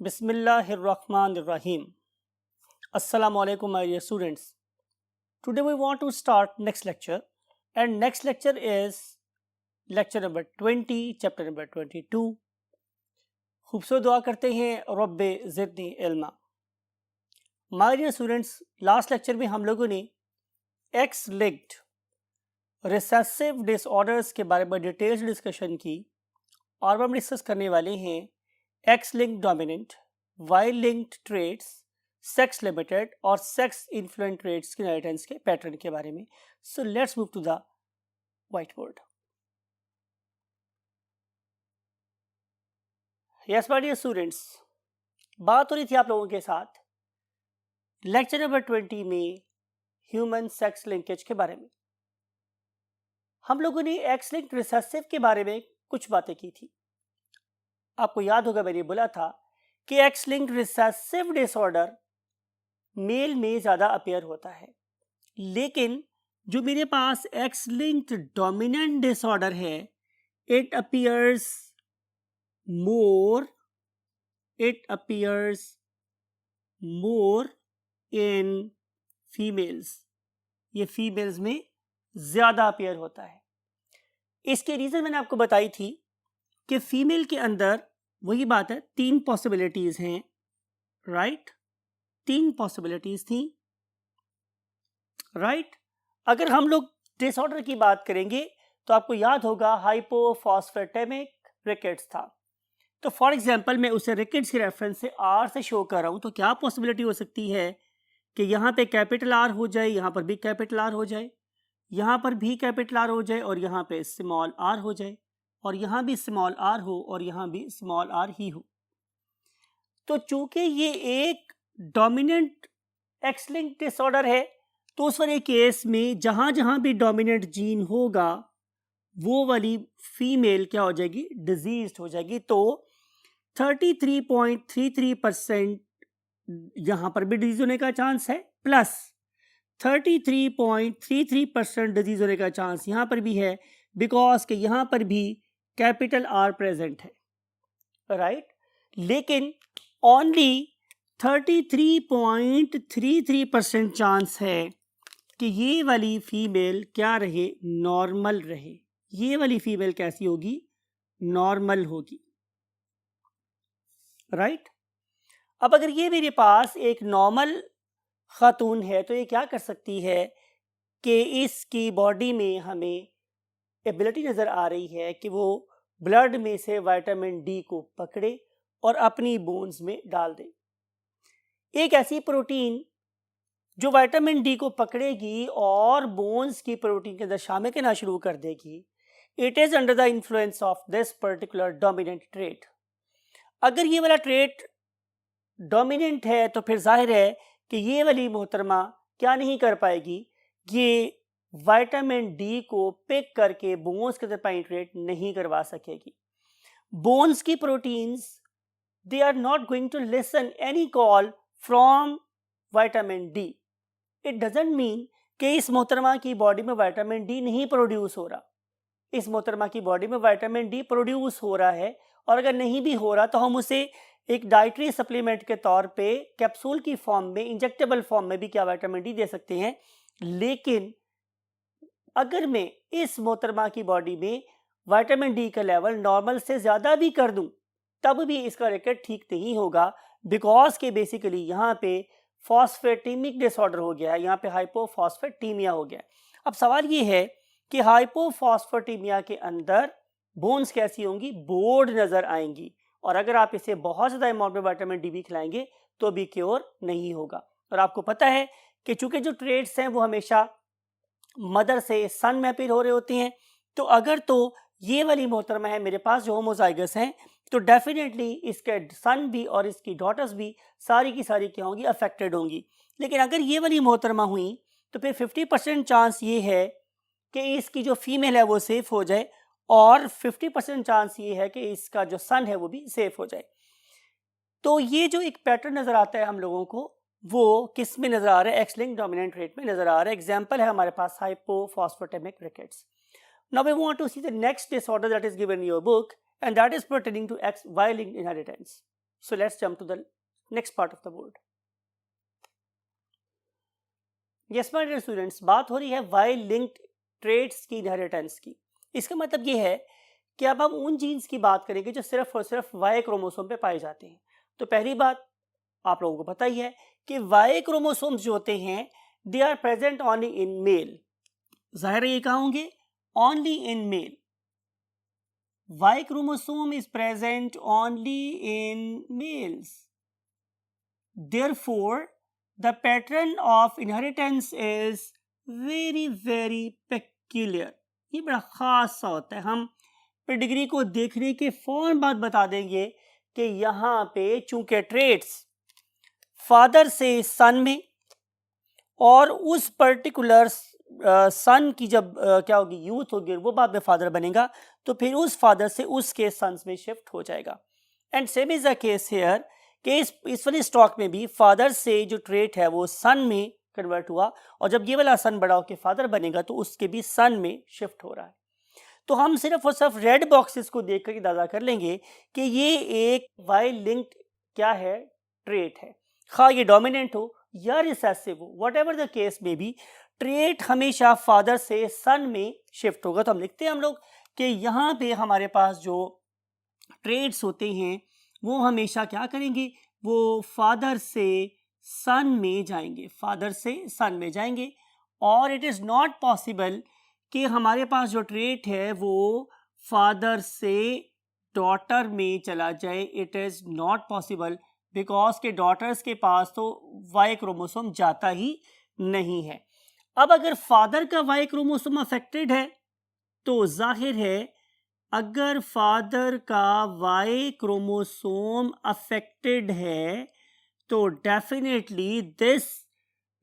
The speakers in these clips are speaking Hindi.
Bismillahirrahmanirrahim. Assalamu alaikum, my dear students. Today we want to start next lecture, and next lecture is lecture number 20, chapter number 22. खूबसूरत दुआ करते हैं रब्बे ज़िदनी इल्मा. My dear students, last lecture में हम लोगों ने एक्स लिंक्ड रिसेसिव डिसऑर्डर्स के बारे में डिटेल्स डिस्कशन की और हम डिस्कस करने वाले हैं X linked dominant, Y linked traits, sex limited और सेक्स इन्फ्लुएंट ट्रेड्स के इनहेरिटेंस के पैटर्न के बारे में. So let's move to the white board. Yes my dear students, बात हो रही थी आप लोगों के साथ लेक्चर नंबर 20 में ह्यूमन सेक्स लिंकेज के बारे में. हम लोगों ने एक्स लिंक्ड रिसेसिव के बारे में कुछ बातें की थी. आपको याद होगा मैंने बोला था कि X linked recessive disorder male में ज़्यादा अपेयर होता है, लेकिन जो मेरे पास एक्स लिंक्ड डोमिनेंट डिसऑर्डर है it appears more in females. ये फीमेल्स में ज़्यादा अपेयर होता है. इसके रीज़न मैंने आपको बताई थी कि फीमेल के अंदर वही बात है, 3 पॉसिबिलिटीज़ हैं, राइट? 3 पॉसिबिलिटीज़ थी, राइट? अगर हम लोग डिसऑर्डर की बात करेंगे तो आपको याद होगा हाइपोफॉस्फेटेमिक रिकेट्स था. तो फॉर एग्जांपल मैं उसे रिकेट्स के रेफरेंस से आर से शो कर रहा हूँ. तो क्या पॉसिबिलिटी हो सकती है कि यहाँ पे कैपिटल आर हो जाए, यहाँ पर भी कैपिटल आर हो जाए, यहाँ पर भी कैपिटल आर हो जाए और यहाँ पे स्मॉल आर हो जाए, और यहाँ भी स्मॉल आर हो और यहाँ भी स्मॉल आर ही हो. तो चूंकि ये एक डोमिनेंट एक्स लिंक्ड डिसऑर्डर है तो उस वाले केस में जहाँ जहाँ भी डोमिनेंट जीन होगा वो वाली फीमेल क्या हो जाएगी, डिजीज्ड हो जाएगी. तो 33.33% यहाँ पर भी डिजीज होने का चांस है, प्लस 33.33% डिजीज होने का चांस यहाँ पर भी है, बिकॉज के यहाँ पर भी कैपिटल आर प्रेजेंट है, राइट? लेकिन ओनली 33.33% चांस है कि ये वाली फीमेल क्या रहे, नॉर्मल रहे. ये वाली फीमेल कैसी होगी, नॉर्मल होगी, राइट? अब अगर ये मेरे पास एक नॉर्मल खातून है तो ये क्या कर सकती है कि इसकी बॉडी में हमें एबिलिटी नज़र आ रही है कि वो ब्लड में से विटामिन डी को पकड़े और अपनी बोन्स में डाल दे. एक ऐसी प्रोटीन जो विटामिन डी को पकड़ेगी और बोन्स की प्रोटीन के अंदर शामिल करना शुरू कर देगी. It is under the influence of this particular dominant trait. अगर ये वाला ट्रेट डोमिनेंट है तो फिर जाहिर है कि ये वाली मोहतरमा क्या नहीं कर पाएगी, ये विटामिन डी को पिक करके बोन्स के अंदर पेनिट्रेट नहीं करवा सकेगी. बोन्स की proteins they are not going to listen any call from vitamin D. It doesn't mean कि इस मोहतरमा की बॉडी में विटामिन डी नहीं प्रोड्यूस हो रहा. इस मोहतरमा की बॉडी में विटामिन डी प्रोड्यूस हो रहा है, और अगर नहीं भी हो रहा तो हम उसे एक डाइटरी सप्लीमेंट के तौर पे कैप्सूल की फॉर्म में, इंजेक्टेबल फॉर्म में भी क्या विटामिन डी दे सकते हैं. लेकिन अगर मैं इस मोहतरमा की बॉडी में विटामिन डी का लेवल नॉर्मल से ज़्यादा भी कर दूं तब भी इसका रिकेट ठीक नहीं होगा, बिकॉज के बेसिकली यहाँ पे फॉस्फेटेमिक डिसऑर्डर हो गया है, यहाँ पे हाइपोफॉस्फेटीमिया हो गया है. अब सवाल ये है कि हाइपोफॉस्फेटीमिया के अंदर बोन्स कैसी होंगी, बोर्ड नज़र आएंगी, और अगर आप इसे बहुत ज़्यादा अमाउंट में विटामिन डी भी खिलाएंगे तो भी क्योर नहीं होगा. और आपको पता है कि चूंकि जो ट्रेड्स हैं वो हमेशा मदर से सन में अपीयर हो रहे होते हैं, तो अगर तो ये वाली मोहतरमा है मेरे पास जो होमोजाइगस हैं तो डेफिनेटली इसके सन भी और इसकी डॉटर्स भी सारी की सारी क्या होंगी, अफेक्टेड होंगी. लेकिन अगर ये वाली मोहतरमा हुई तो फिर 50% चांस ये है कि इसकी जो फीमेल है वो सेफ हो जाए, और 50% चांस ये है कि इसका जो सन है वो भी सेफ हो जाए. तो ये जो एक पैटर्न नज़र आता है हम लोगों को, वो किस में नज़र आ रहा है, एक्स लिंक्ड डोमिनेंट रेट में नज़र आ रहा है. एग्जाम्पल है हमारे पास hypophosphatemic rickets. Now we want to see the next disorder that is given in your book, and that is pertaining to XY linked inheritance. So let's jump to the next part of the board. Yes my dear students, बात हो रही है Y linked traits की इनहेरिटेंस की। इसका मतलब ये है कि अब हम उन जीन्स की बात करेंगे जो सिर्फ और सिर्फ Y क्रोमोसोम पे पाए जाते हैं। तो पहली बात आप लोगों को पता ही है कि Y क्रोमोसोम्स जो होते हैं they are present only in male. जाहिर है ये कहाँ होंगे? Only in male. Y chromosome is present only in males. Therefore, the pattern of inheritance is very very peculiar. ये बड़ा खास सा होता है। हम पेडिग्री को देखने के फौरन बाद बता देंगे कि यहाँ पे चूंकि ट्रेट्स फादर से सन में और उस पर्टिकुलर सन की जब क्या होगी, यूथ होगी, वो बाद में फादर बनेगा, तो फिर उस फादर से उसके सन्स में शिफ्ट हो जाएगा। And same is the case hair कि इस वाली स्टॉक में भी फादर से जो ट्रेट है वो सन में कन्वर्ट हुआ, और जब ये वाला सन बड़ा होकर फादर बनेगा तो उसके भी सन में शिफ्ट हो रहा है। तो हम सिर्फ और सिर्फ रेड बॉक्सेस को देखकर अंदाजा कर लेंगे कि ये एक वाई लिंक्ड क्या है, ट्रेट है। खा ये डोमिनेंट हो या रिसेसिव हो, वट एवर द केस में भी, ट्रेट हमेशा फादर से सन में शिफ्ट होगा। तो हम लिखते हैं हम लोग कि यहाँ पे हमारे पास जो ट्रेट्स होते हैं वो हमेशा क्या करेंगे, वो फादर से सन में जाएंगे, फादर से सन में जाएंगे। और इट इज़ नॉट पॉसिबल कि हमारे पास जो ट्रेट है वो फादर से डॉटर में चला जाए। It is not possible because के डॉटर्स के पास तो वाई क्रोमोसोम जाता ही नहीं है। अब अगर फादर का वाई क्रोमोसोम अफेक्टेड है तो जाहिर है अगर फादर का वाई क्रोमोसोम अफेक्टेड है तो definitely this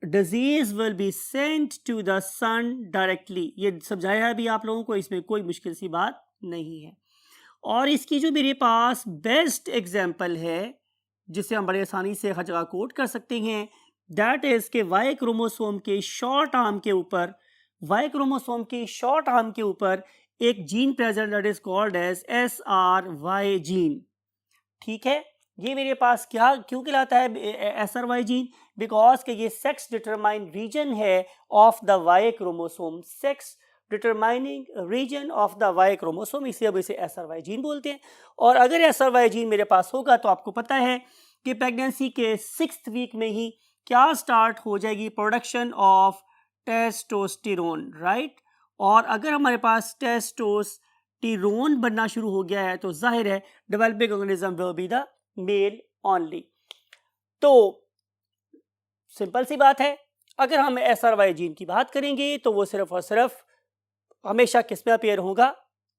disease will be sent to the son directly. ये समझाया है अभी आप लोगों को, इसमें कोई मुश्किल सी बात नहीं है। और इसकी जो मेरे पास बेस्ट एग्जाम्पल है जिसे हम बड़े आसानी से हर जगह कोट कर सकते हैं, दैट इज के वाई क्रोमोसोम के शॉर्ट आर्म के ऊपर, वाई क्रोमोसोम के शॉर्ट आर्म के ऊपर एक gene present that is called as SRY gene. ठीक है, ये मेरे पास क्या क्यों कहलाता है SRY जीन? बिकॉज के ये सेक्स डिटरमाइंड रीजन है of the Y chromosome, sex determining region of the Y chromosome, इसलिए अब इसे SRY जीन बोलते हैं। और अगर SRY जीन मेरे पास होगा तो आपको पता है कि प्रेगनेंसी के 6th वीक में ही क्या स्टार्ट हो जाएगी, प्रोडक्शन ऑफ टेस्टोस्टेरोन, राइट। और अगर हमारे पास टेस्टोस्टेरोन बनना शुरू हो गया है तो जाहिर है developing organism will be the male only. तो सिंपल सी बात है, अगर हम SRY जीन की बात करेंगे तो वो सिर्फ और सिर्फ हमेशा किस में अपीयर होगा,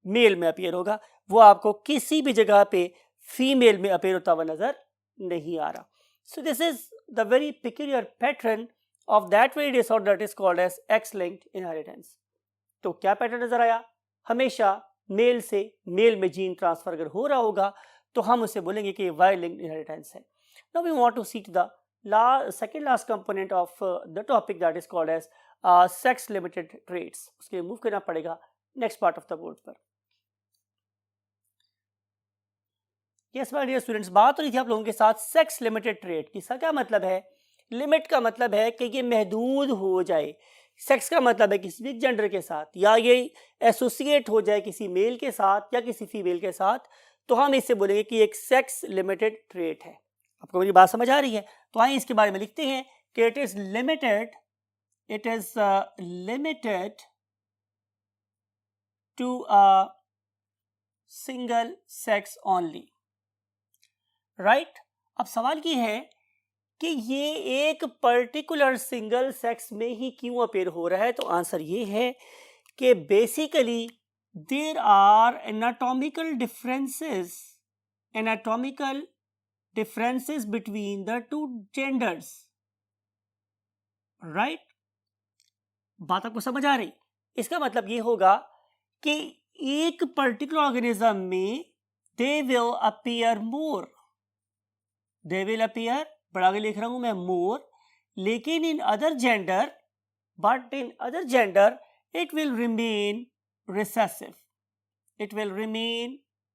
मेल में अपीयर होगा। वो आपको किसी भी जगह पे फीमेल में अपीयर होता हुआ नजर नहीं आ रहा। So this is the very peculiar pattern of that very disorder that is called as X linked inheritance. तो क्या पैटर्न नजर आया? हमेशा मेल से मेल में जीन ट्रांसफर अगर हो रहा होगा तो हम उसे बोलेंगे कि वाई लिंक्ड इनहेरिटेंस है। Now we want to see to the second last component of the topic that is called as sex limited traits। उसके लिए मूव करना पड़ेगा next part of the board पर। यस माय डियर स्टूडेंट्स, बात हो रही थी आप लोगों के साथ सेक्स लिमिटेड ट्रेट की। इसका क्या मतलब है? लिमिट का मतलब है कि ये महदूद हो जाए। सेक्स का मतलब है किसी भी जेंडर के साथ, या ये एसोसिएट हो जाए किसी मेल के साथ या किसी फीमेल के साथ, तो हम इससे बोलेंगे कि एक सेक्स लिमिटेड ट्रेट है। आपको मेरी बात समझ आ रही है? तो आइए इसके बारे में लिखते हैं कि it is limited to a single sex only, right. अब सवाल ये है कि ये एक पर्टिकुलर सिंगल सेक्स में ही क्यों अपीयर हो रहा है? तो आंसर ये है कि basically there are anatomical differences between the two genders, right? बात आपको समझ आ रही? इसका मतलब ये होगा कि एक पर्टिकुलर ऑर्गेनिज्म में they will appear more, बड़ा आगे लिख रहा हूं मैं more, लेकिन in other gender it will remain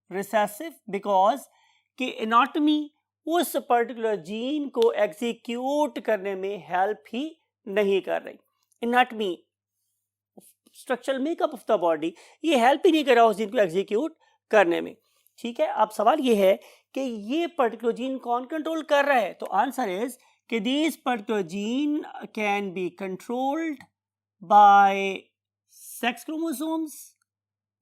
recessive, because कि एनाटॉमी उस पर्टिकुलर जीन को एग्जीक्यूट करने में हेल्प ही नहीं कर रही। Anatomy, structural makeup of the body, ये हेल्प ही नहीं कर रहा उस जीन को एग्जीक्यूट करने में। ठीक है, अब सवाल ये है कि ये पर्टिकुलर जीन कौन कंट्रोल कर रहा है? तो आंसर इज कि this particular gene can be controlled by sex chromosomes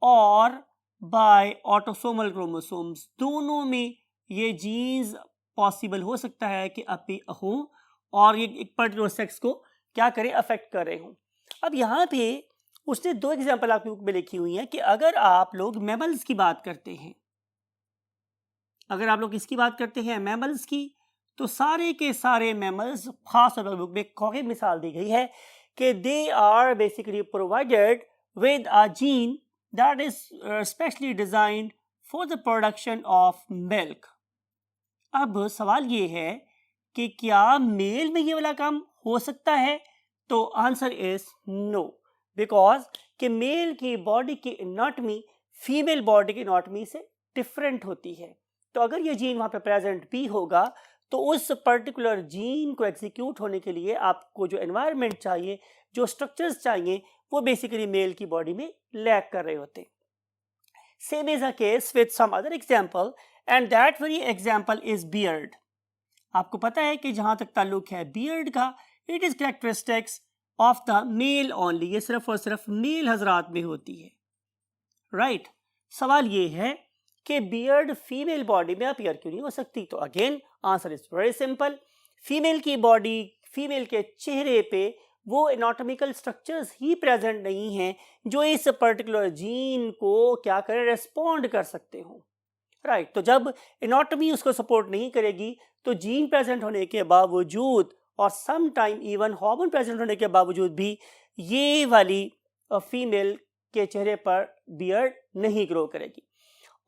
और बाय ऑटोसोमल क्रोमोसोम्स। दोनों में ये जीन्स पॉसिबल हो सकता है कि अपे हो और ये एक पर्टिकुलर सेक्स को क्या करें, अफेक्ट कर रहे हो। अब यहाँ पे उसने दो एग्जांपल आपकी बुक में लिखी हुई हैं कि अगर आप लोग मैमल्स की बात करते हैं, अगर आप लोग इसकी बात करते हैं मैमल्स की, तो सारे के सारे मैमल्स, खास तौर पर बुक में कौवे मिसाल दी गई है कि they are basically provided with a gene that is specially designed for the production of milk। अब सवाल ये है कि क्या मेल में ये वाला काम हो सकता है? तो आंसर इज नो, बिकॉज कि मेल की बॉडी की एनाटॉमी फीमेल बॉडी की एनाटॉमी से डिफरेंट होती है। तो अगर ये जीन वहाँ पे प्रेजेंट भी होगा तो उस पर्टिकुलर जीन को एग्जीक्यूट होने के लिए आपको जो एनवायरनमेंट चाहिए, जो स्ट्रक्चर्स चाहिए, वो बेसिकली मेल की बॉडी में लैक कर रहे होते हैं। Same is a case with some other example and that very example is beard. आपको पता है कि जहां तक ताल्लुक है बियर्ड का, it is characteristics of the male only, ये सिर्फ और सिर्फ मेल हजरात में होती है, राइट। सवाल ये है कि बियर्ड फीमेल बॉडी में अपीयर क्यों नहीं हो सकती? तो again answer is very simple. Female की बॉडी, फीमेल के चेहरे पे वो एनाटॉमिकल स्ट्रक्चर्स ही प्रेजेंट नहीं हैं जो इस पर्टिकुलर जीन को क्या करें, रेस्पॉन्ड कर सकते हो, राइट। तो जब एनाटॉमी उसको सपोर्ट नहीं करेगी तो जीन प्रेजेंट होने के बावजूद और some time even hormone present होने के बावजूद भी ये वाली फीमेल के चेहरे पर बियर्ड नहीं ग्रो करेगी।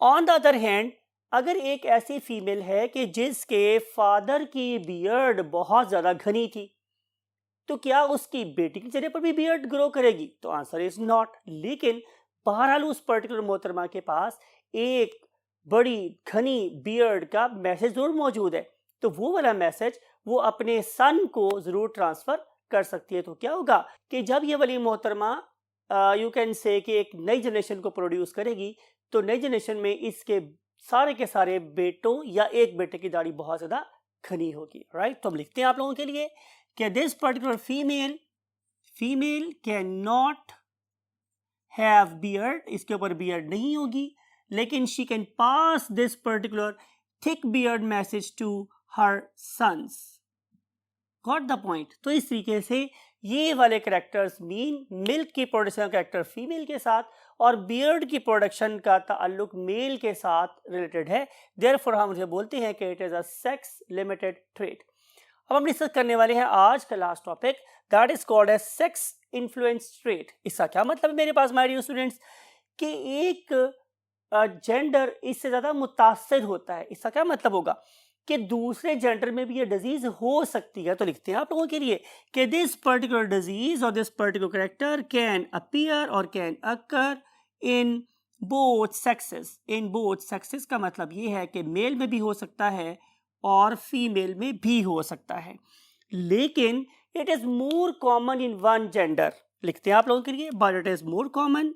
ऑन द अदर हैंड, अगर एक ऐसी फीमेल है कि जिसके फादर की बियर्ड बहुत ज़्यादा घनी थी, तो क्या उसकी बेटी के चेहरे पर भी बियर्ड ग्रो करेगी? तो आंसर इज नॉट। लेकिन बहरहाल उस पर्टिकुलर मोहतरमा के पास एक बड़ी घनी बियर्ड का मैसेज जरूर मौजूद है, तो वो वाला मैसेज वो अपने सन को जरूर ट्रांसफर कर सकती है। तो क्या होगा कि जब ये वाली मोहतरमा यू कैन से कि एक नई जनरेशन को प्रोड्यूस करेगी, तो नई जनरेशन में इसके सारे के सारे बेटों या एक बेटे की दाढ़ी बहुत ज़्यादा घनी होगी, राइट। तो हम लिखते हैं आप लोगों के लिए कि this particular female can not have beard, इसके ऊपर बियर्ड नहीं होगी, लेकिन she can pass this particular thick beard message to her sons. Got the point? तो इस तरीके से ये वाले कैरेक्टर्स मीन मिल्क की प्रोडक्शन कैरेक्टर फीमेल के साथ और बियर्ड की प्रोडक्शन का ताल्लुक मेल के साथ रिलेटेड है। देयरफॉर हम उसे बोलते हैं कि it is a sex limited trait. अब हम डिस्कस करने वाले हैं आज का last topic, that is called as sex influence trait. इसका क्या मतलब है मेरे पास माय डियर स्टूडेंट्स कि एक जेंडर इससे ज़्यादा मुतासर होता है। इसका क्या मतलब होगा कि दूसरे जेंडर में भी ये डिजीज हो सकती है। तो लिखते हैं आप लोगों के लिए कि दिस पर्टिकुलर डिजीज और this particular character can appear और can occur in both sexes. In both sexes का मतलब ये है कि मेल में भी हो सकता है और फीमेल में भी हो सकता है, लेकिन it is more common in one gender. लिखते हैं आप लोगों के लिए but it is more common,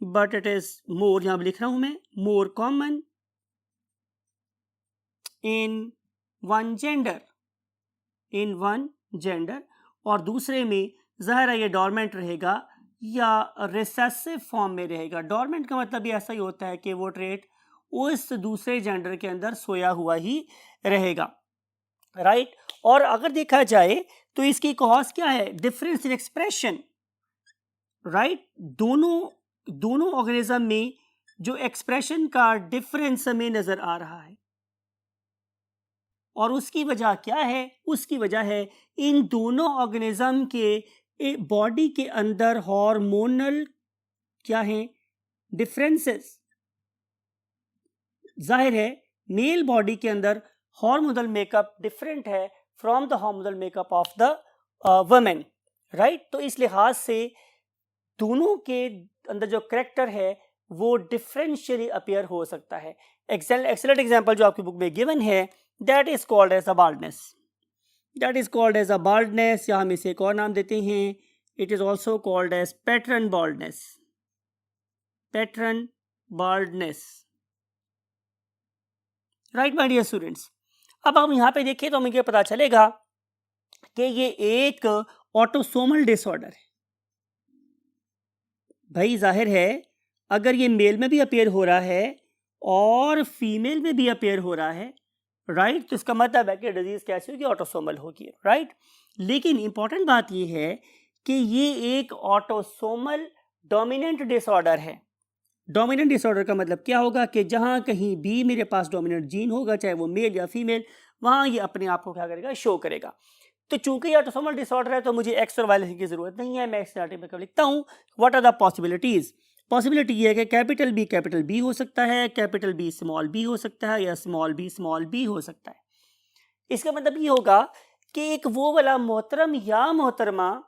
but it is more, यहां लिख रहा हूं मैं, more common in one gender, in one gender. और दूसरे में ज़ाहिर है ये डोरमेंट रहेगा या रिसेसिव फॉर्म में रहेगा। डोरमेंट का मतलब भी ऐसा ही होता है कि वो ट्रेट उस दूसरे जेंडर के अंदर सोया हुआ ही रहेगा, राइट। और अगर देखा जाए तो इसकी कॉज क्या है, डिफरेंस इन एक्सप्रेशन, राइट। दोनों ऑर्गेनिज्म में जो एक्सप्रेशन का डिफरेंस हमें नजर आ रहा है, और उसकी वजह क्या है? उसकी वजह है इन दोनों ऑर्गेनिज्म के बॉडी के अंदर हार्मोनल क्या है, डिफरेंसेस। जाहिर है मेल बॉडी के अंदर हार्मोनल मेकअप डिफरेंट है from the hormonal makeup of the women, right. तो इस लिहाज से दोनों के अंदर जो कैरेक्टर है वो डिफरेंशियली अपीयर हो सकता है। एक्सेलेंट एग्जाम्पल जो आपकी बुक में गिवन है, that is called as a baldness, that is called as a baldness, या हम इसे एक और नाम देते हैं, it is also called as pattern baldness, pattern baldness. Right my dear students, अब हम यहाँ पे देखें तो हमें पता चलेगा कि ये एक ऑटोसोमल डिसऑर्डर है। भाई जाहिर है अगर ये मेल में भी अपीयर हो रहा है और फीमेल में भी अपीयर हो रहा है, राइट, तो इसका मतलब है कि डिजीज कैसी होगी, ऑटोसोमल होगी, राइट। लेकिन इंपॉर्टेंट बात ये है कि ये एक ऑटोसोमल डोमिनेंट डिसऑर्डर है। डोमिनेंट डिसऑर्डर का मतलब क्या होगा कि जहां कहीं भी मेरे पास डोमिनेंट जीन होगा, चाहे वो मेल या फीमेल, वहां ये अपने आप को क्या करेगा, शो करेगा। तो चूंकि ये ऑटोसोमल डिसऑर्डर है तो मुझे एक्स और वाई लिखने की जरूरत नहीं है, मैं एक्स में लिखता हूं what are the possibilities. Possibility ये है कि कैपिटल बी हो सकता है, कैपिटल बी स्मॉल बी हो सकता है, या स्मॉल बी हो सकता है। इसका मतलब ये होगा कि एक वो वाला मोहतरम या मोहतरमा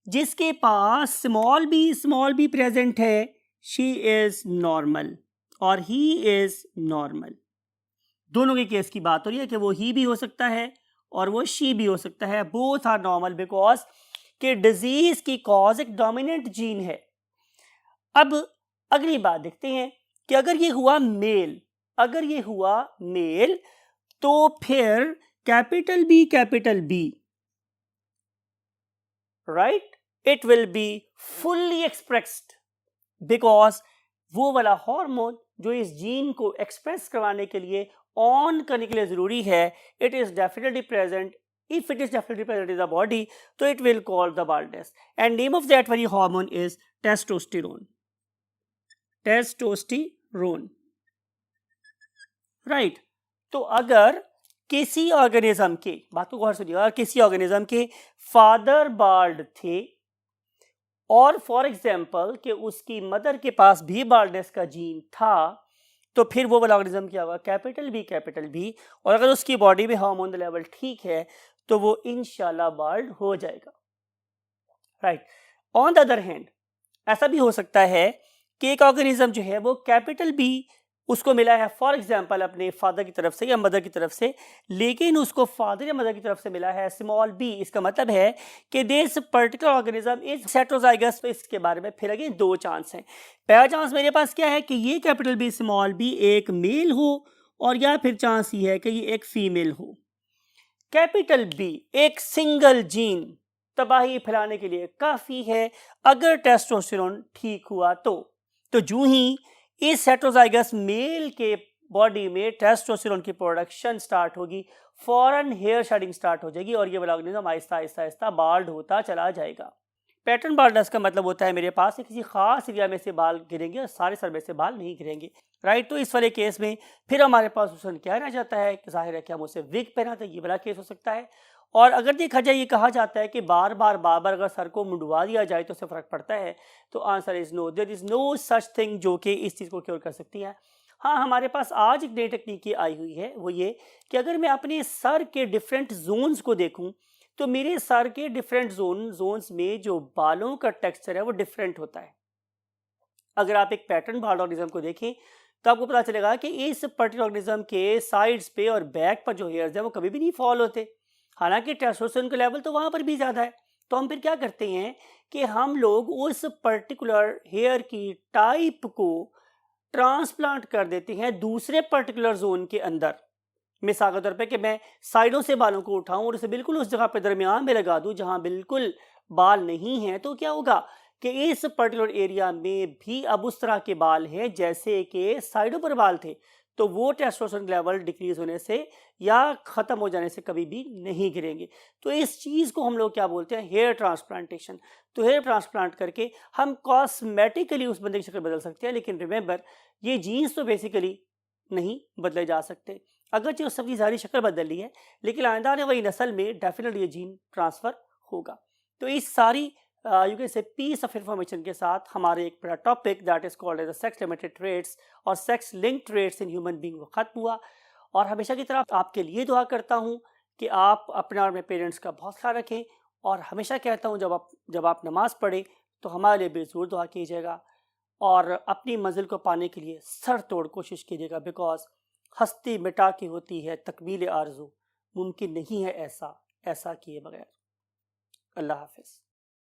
जिसके पास स्मॉल बी प्रेजेंट है, शी इज नॉर्मल और ही इज नॉर्मल। दोनों के केस की बात हो रही है कि वो ही भी हो सकता है और वो शी भी हो सकता है। बोथ आर नॉर्मल बिकॉज कि डिजीज की कॉज एक डोमिनेंट जीन है। अब अगली बात देखते हैं कि अगर ये हुआ मेल, तो फिर capital B, right, it will be fully expressed because वो वाला हार्मोन जो इस जीन को एक्सप्रेस करवाने के लिए, ऑन करने के लिए जरूरी है, it is definitely present. If it is definitely present in the body, so it will call the baldness. And name of that very hormone is testosterone. Testosterone. Right. तो अगर किसी ऑर्गेनिज्म के, बात को गौर से सुनिएगा, किसी ऑर्गेनिज्म के फादर बाल्ड थे और फॉर एग्जाम्पल कि उसकी मदर के पास भी बाल्डनेस का जीन था, तो फिर वो वाला ऑर्गेनिज्म क्या होगा, कैपिटल बी, और अगर उसकी बॉडी में हार्मोन लेवल ठीक है तो वो इंशाल्लाह बाल्ड हो जाएगा, right. On the other hand ऐसा भी हो सकता है कि एक ऑर्गेनिज्म जो है वो कैपिटल बी उसको मिला है फॉर एग्जांपल अपने फादर की तरफ से या मदर की तरफ से, लेकिन उसको फादर या मदर की तरफ से मिला है स्मॉल बी। इसका मतलब है कि this particular organism is heterozygous. तो इसके बारे में फिर अगेन दो चांस हैं। पहला चांस मेरे पास क्या है कि ये कैपिटल बी स्मॉल बी एक मेल हो, और या फिर चांस ये है कि ये एक फीमेल हो। कैपिटल बी एक सिंगल जीन तबाही फैलाने के लिए काफी है अगर टेस्टोस्टेरोन ठीक हुआ तो जूं ही इस हेटेरोजाइगस मेल के बॉडी में टेस्टोस्टेरोन की प्रोडक्शन स्टार्ट होगी, फौरन हेयर शेडिंग स्टार्ट हो जाएगी और ये वाला ऑर्गेनिज्म आहिस्ता आहिस्ता बाल्ड होता चला जाएगा। पैटर्न बाल्डनेस का मतलब होता है मेरे पास किसी खास एरिया में से बाल गिरेंगे और सारे सर में से बाल नहीं गिरेंगे, राइट। तो इस वाले केस में फिर हमारे पास ऑप्शन क्या रह जाता है कि जाहिर है कि हम उसे विग पहनाते हैं, ये बड़ा केस हो सकता है। और अगर देखा जाए, ये कहा जाता है कि बार बार अगर सर को मुंडवा दिया जाए तो उससे फर्क पड़ता है, तो answer is no, there is no such thing जो कि इस चीज़ को क्योर कर सकती है। हाँ, हमारे पास आज एक नई टेक्निक आई हुई है, वो ये कि अगर मैं अपने सर के डिफरेंट जोन्स को देखूं तो मेरे सर के डिफरेंट जोन्स में जो बालों का टेक्सचर है वो डिफरेंट होता है। अगर आप एक पैटर्न बाल्ड ऑर्गेनिज्म को देखें तो आपको पता चलेगा कि इस पर्टिकुलर ऑर्गेनिज्म के साइड्स पे और बैक पर जो हेयर्स है वो कभी भी नहीं फॉल होते, हालांकि टेस्टोस्टेरोन का लेवल तो वहां पर भी ज्यादा है। तो हम फिर क्या करते हैं कि हम लोग उस पर्टिकुलर हेयर की टाइप को ट्रांसप्लांट कर देते हैं दूसरे पर्टिकुलर जोन के अंदर। मिसाल के तौर पे कि मैं साइडों से बालों को उठाऊं और उसे बिल्कुल उस जगह पे दरमियान में लगा दूं जहां बिल्कुल बाल नहीं है, तो क्या होगा कि इस पर्टिकुलर एरिया में भी अब उस तरह के बाल हैं जैसे कि साइडों पर बाल थे, तो वो टेस्टोस्टेरोन लेवल डिक्रीज होने से या खत्म हो जाने से कभी भी नहीं गिरेंगे। तो इस चीज को हम लोग क्या बोलते हैं, हेयर ट्रांसप्लांटेशन। तो हेयर ट्रांसप्लांट करके हम कॉस्मेटिकली उस बंदे की शक्ल बदल सकते हैं, लेकिन रिमेंबर ये जीन्स तो बेसिकली नहीं बदले जा सकते। अगरचे उस सबकी ज़ाहिरी शक्ल बदल ली है, लेकिन आइंदा आने वाली नस्ल में डेफिनेटली ये जीन ट्रांसफ़र होगा। तो इस सारी you can say piece of information के साथ हमारे एक बड़ा topic that is called as sex limited traits और sex link traits in human being वो खत्म हुआ। और हमेशा की तरह आपके लिए दुआ करता हूँ कि आप अपना और अपने पेरेंट्स का बहुत ख्याल रखें, और हमेशा कहता हूँ जब आप नमाज़ पढ़ें तो हमारे लिए भी ज़रूर दुआ कीजिएगा। और अपनी मंजिल को पाने के लिए सर तोड़ कोशिश कीजिएगा, बिकॉज हस्ती मिटा के होती है तकमील आरज़ू, मुमकिन नहीं है ऐसा किए बगैर। अल्लाह हाफिज़।